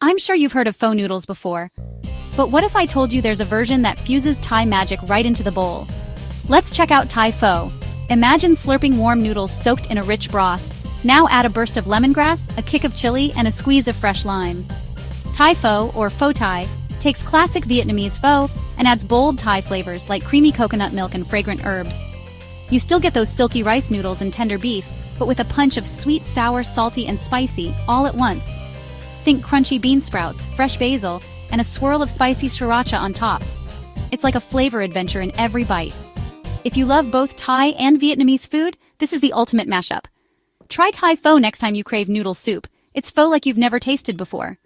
I'm sure you've heard of pho noodles before. But what if I told you there's a version that fuses Thai magic right into the bowl? Let's check out Thai pho. Imagine slurping warm noodles soaked in a rich broth. Now add a burst of lemongrass, a kick of chili, and a squeeze of fresh lime. Thai pho, or pho Thai, takes classic Vietnamese pho and adds bold Thai flavors like creamy coconut milk and fragrant herbs. You still get those silky rice noodles and tender beef, but with a punch of sweet, sour, salty, and spicy all at once. Think crunchy bean sprouts, fresh basil, and a swirl of spicy sriracha on top. It's like a flavor adventure in every bite. If you love both Thai and Vietnamese food, this is the ultimate mashup. Try Thai pho next time you crave noodle soup. It's pho like you've never tasted before.